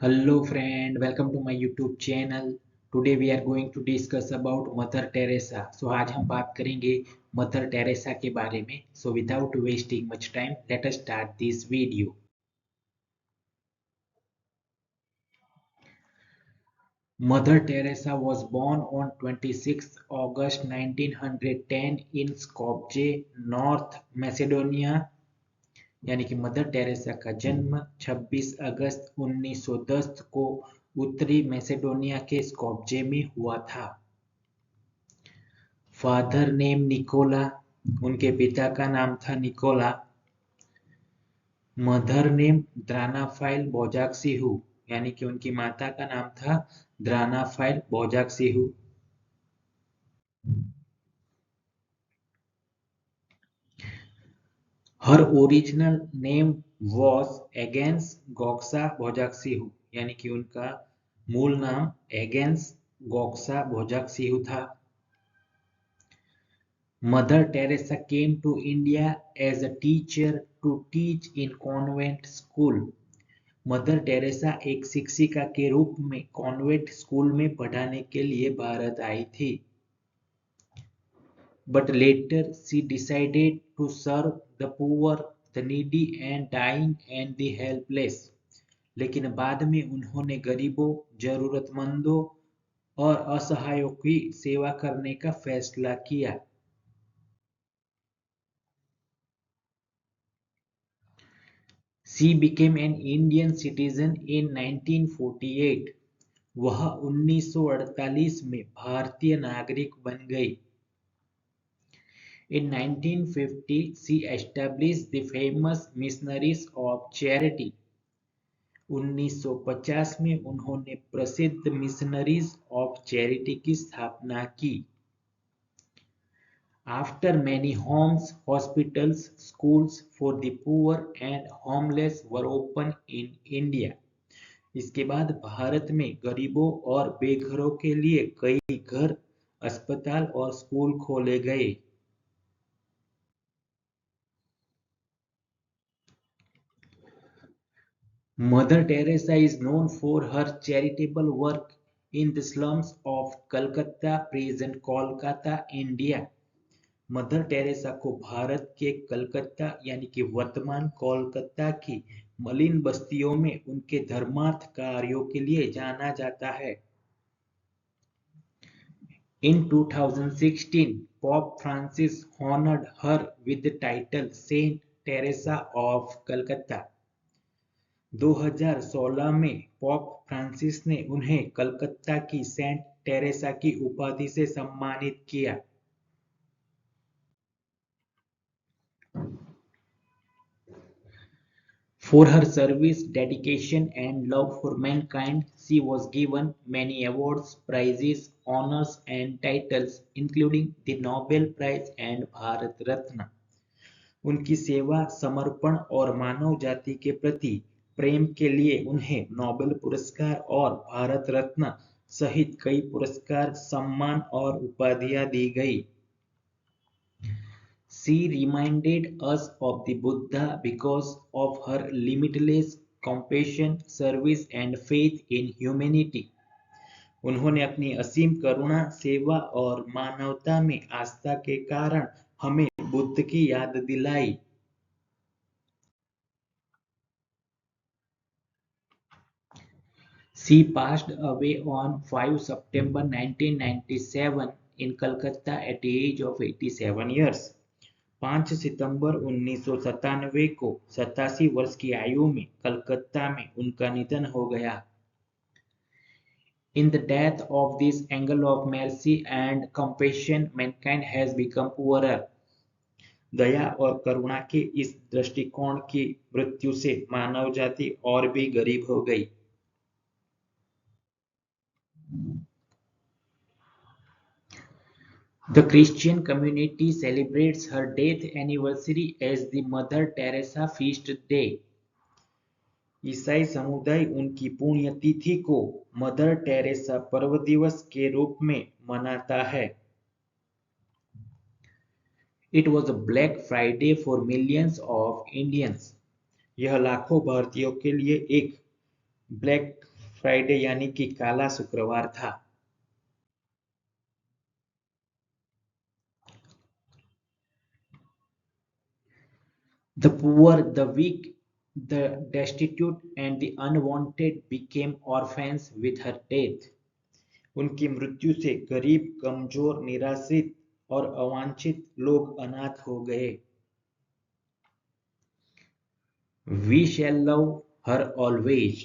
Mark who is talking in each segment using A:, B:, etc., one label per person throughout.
A: Hello friend, welcome to my YouTube channel. Today we are going to discuss about Mother Teresa. So आज हम बात करेंगे mother Teresa के बारे में. So without wasting much time, let us start this video. Mother Teresa was born on 26 August 1910 in Skopje, North Macedonia. यानी कि mother Teresa का जन्म 26 अगस्त 1910 को उत्तरी मैसेडोनिया के स्कॉप्जे में हुआ था. फादर नेम निकोला, उनके पिता का नाम था निकोला. मदर नेम द्रानाफाइल बोजाक्सिहु, यानी कि उनकी माता का नाम था द्रानाफाइल बोजाक्सिहु. हर ओरिजिनल नेम वॉज एगेंस गोक्सा बोजाक्सिहु, यानी कि उनका मूल नाम एगेंस गोक्सा बोजाक्सिहु था. Mother Teresa came to India as a teacher to teach in convent school. Mother Teresa एक शिक्षिका के रूप में कॉन्वेंट स्कूल में पढ़ाने के लिए भारत आई थी. But later she decided to serve the poor, the needy and dying and the helpless. लेकिन बाद में उन्होंने गरीबों, जरूरतमंदों और असहायों की सेवा करने का फैसला किया. She became an Indian citizen in 1948. वह 1948 में भारतीय नागरिक बन गई. In 1950, she established the famous Missionaries of Charity. 1950 में उन्होंने प्रसिद्ध मिशनरीज ऑफ चैरिटी की स्थापना की. After many homes, hospitals, schools for the poor and homeless were opened in India. इसके बाद भारत में गरीबों और बेघरों के लिए कई घर, अस्पताल और स्कूल खोले गए. Mother Teresa is known for her charitable work in the slums of Calcutta, present Kolkata, India. Mother Teresa को भारत के कलकत्ता यानी कि वर्तमान कोलकाता की मलिन बस्तियों में उनके धर्मार्थ कार्यों के लिए जाना जाता है. In 2016, Pope Francis honored her with the title Saint Teresa of Calcutta. 2016 में पॉप फ्रांसिस ने उन्हें कलकत्ता की सेंट टेरेसा की उपाधि से सम्मानित किया. For her service, dedication and love for mankind, she was given many awards, prizes, honors and titles, including the Nobel Prize and Bharat Ratna. उनकी सेवा, समर्पण और मानव जाति के प्रति प्रेम के लिए उन्हें नोबेल पुरस्कार और भारत रत्न सहित कई पुरस्कार, सम्मान और उपाधियां दी गई. She reminded us of the Buddha because of her limitless compassion, service and faith in humanity. उन्होंने अपनी असीम करुणा, सेवा और मानवता में आस्था के कारण हमें बुद्ध की याद दिलाई. She passed away on 5 September 1997 in Calcutta at the age of 87 years. 5 सितंबर 1997 को 87 वर्ष की आयु में कलकत्ता में उनका निधन हो गया. In the death of this angel of mercy and compassion, mankind has become poorer. दया और करुणा के इस दृष्टिकोण की मृत्यु से मानव जाति और भी गरीब हो गई. The Christian community celebrates her death anniversary as the Mother Teresa Feast Day. ईसाई समुदाय उनकी पुण्यतिथि को मदर टेरेसा पर्व दिवस के रूप में मनाता है. It was a Black Friday for millions of Indians. यह लाखों भारतीयों के लिए एक ब्लैक फ्राइडे यानी कि काला शुक्रवार था। The poor, the weak, the destitute and the unwanted became orphans with her death. उनकी मृत्यु से गरीब, कमजोर, निराश्रित और अवांछित लोग अनाथ हो गए। We shall love her always.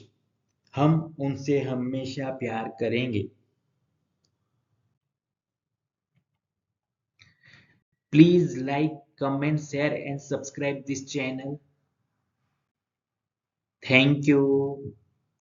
A: हम उनसे हमेशा प्यार करेंगे। Please like, comment, share and subscribe this channel. Thank you.